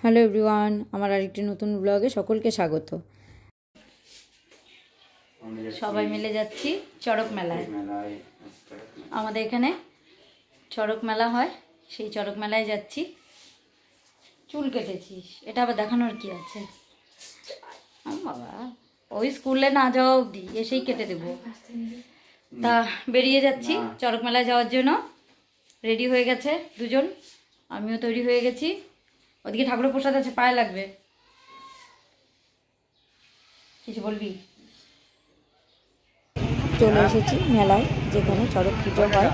Hello everyone, আমার আরেকটি নতুন ব্লগে সকলকে স্বাগত। সবাই মিলে যাচ্ছি চড়ক মেলায়। আমাদের এখানে চড়ক মেলা হয়, সেই চড়ক মেলায় যাচ্ছি। চুল কেটেছিস, এটা আবার দেখানোর কি আছে? বাবা, ওই স্কুলে না যাওয়া অবধি এসেই কেটে দেবো। তা বেরিয়ে যাচ্ছি চড়ক মেলায় যাওয়ার জন্য। রেডি হয়ে গেছে দুজন, আমিও তৈরি হয়ে গেছি। ওদিকে ঠাকুরের প্রসাদ আছে, পায়ে লাগবে। কিছু বলবি? চলে এসেছি মেলায়, যেখানে চড়ক পুজো হয়।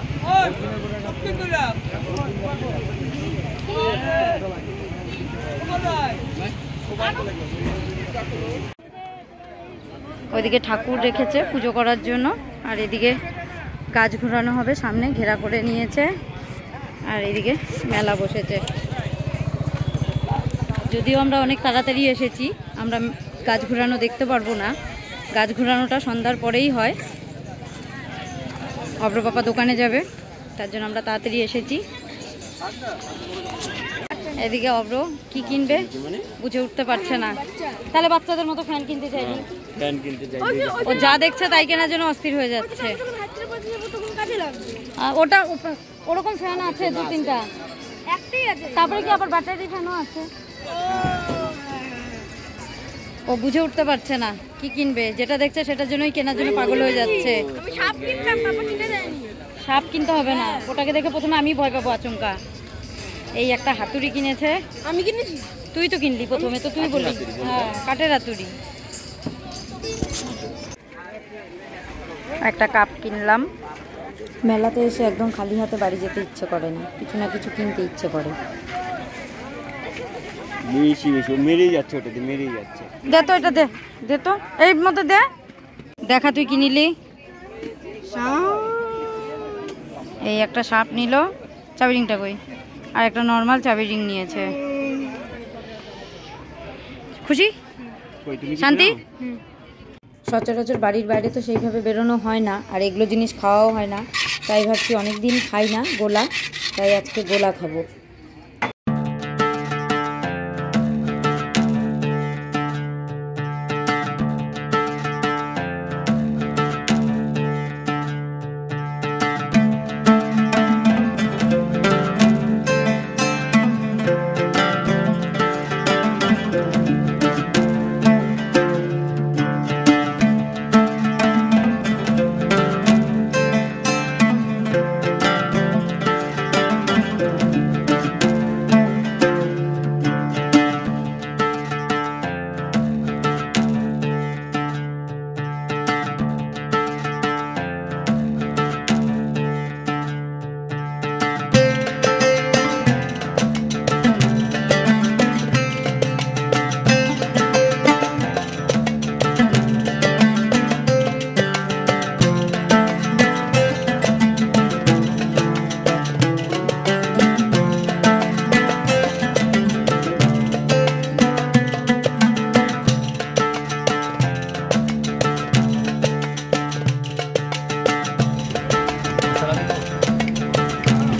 ওইদিকে ঠাকুর রেখেছে পুজো করার জন্য, আর এদিকে গাছ ঘোরানো হবে, সামনে ঘেরা করে নিয়েছে। আর এদিকে মেলা বসেছে। যদিও আমরা অনেক তাড়াতাড়ি এসেছি, আমরা গাছ ঘোরানো দেখতে পারবো না। গাছ ঘোরানোটা সন্ধ্যার পরেই হয়। অব্র পাপা দোকানে যাবে, তার জন্য আমরা তাড়াতাড়ি এসেছি। এদিকে অব্র কি কিনবে বুঝে উঠতে পারছে না। তাহলে বাচ্চাদের মতো ফ্যান কিনতে চাইনি, ও যা দেখছে তাই কেনার জন্য অস্থির হয়ে যাচ্ছে। ওটা ওরকম ফ্যান আছে দু তিনটা, তারপরে কি আবার ব্যাটারি ফ্যানও আছে। ও বুঝে উঠতে পারছে না কি কিনবে, যেটা দেখছে সেটার জন্যই কেনার জন্য পাগল হয়ে যাচ্ছে। সাপ কিনতে হবে না, ওটাকে দেখে প্রথমে আমি ভয় পাবো, আচমকা। এই একটা হাতুড়ি কিনেছে। আমি কিনেছি? তুই তো কিনলি প্রথমে, তো তুই বললি। হ্যাঁ, কাঠের হাতুড়ি। একটা কাপ কিনলাম। মেলাতে এসে একদম খালি হাতে বাড়ি যেতে ইচ্ছে করে না, কিছু না কিছু কিনতে ইচ্ছে করে। দে তো এটা, দে তো এই মতো দে। দেখা তুই কি নিলি? এই একটা সাপ নিল, চাবি রিংটা কই? আর একটা নর্মাল চাবি রিং নিয়েছে। খুশি? শান্তি? সচরাচর বাড়ির বাইরে তো সেইভাবে বেরোনো হয় না, আর এগুলো জিনিস খাওয়াও হয় না। তাই ভাবছি অনেকদিন খাই না গোলা, তাই আজকে গোলা খাবো।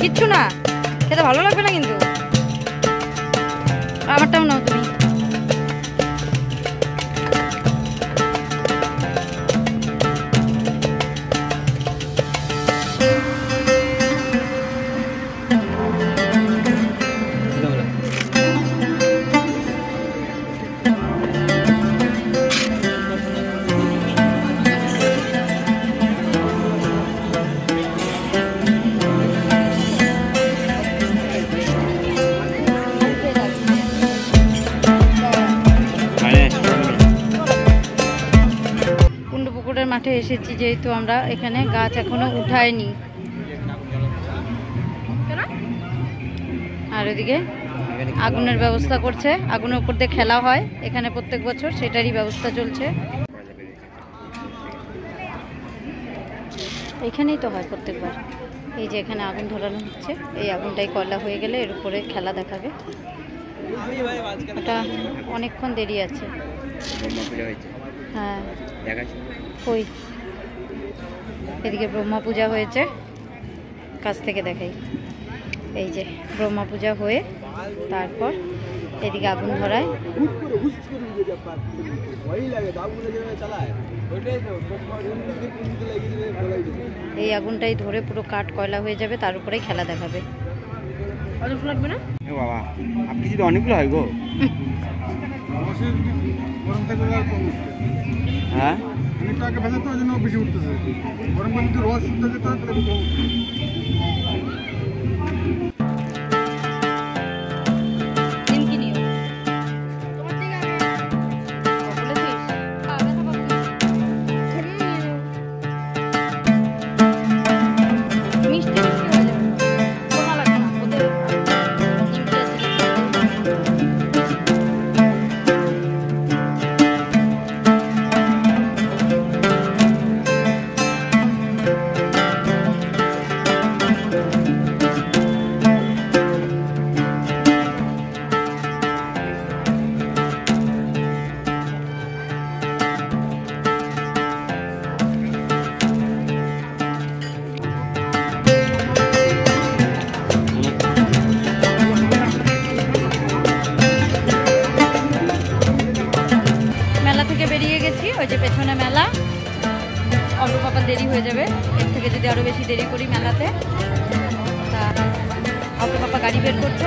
কিচ্ছু না, খেতে ভালো লাগবে না কিন্তু। আমারটাও নাও তুমি। মাঠে এসেছি, যেহেতু আমরা এখানে গাছ এখনো উঠাইনি। আর ওদিকে আগুনের ব্যবস্থা করছে, আগুনের উপর দিয়ে খেলা হয় এখানে প্রত্যেক বছর, সেটারই ব্যবস্থা চলছে। এখানেই তো হয় প্রত্যেকবার। এই যে এখানে আগুন ধরানো হচ্ছে, এই আগুনটাই কয়লা হয়ে গেলে এর উপরে খেলা দেখাবে। এটা অনেকক্ষণ দেরি আছে। হ্যাঁ, কই এদিকে ব্রহ্মা পূজা হয়েছে, কাছ থেকে দেখাই। এই যে ব্রহ্মা পূজা হয়ে তারপর এদিকে আগুন ধরায়। এই আগুনটাই ধরে পুরো কাঠ কয়লা হয়ে যাবে, তার উপরেই খেলা দেখাবে। লাগবে না বাবা, আপনি যদি অনেকগুলো হয় গো। হ্যাঁ বেশি উঠতেছে, গরম পানি রস উঠতে যেতে ওই যে পেছনে মেলা, অল্প পাপা দেরি হয়ে যাবে। এর থেকে যদি আরো বেশি দেরি করি মেলাতে, তা অল্প পাপা গাড়ি বের করছে।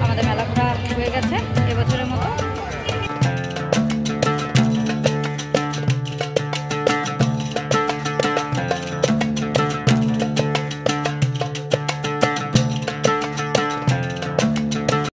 আমাদের মেলা ঘোরা হয়ে গেছে।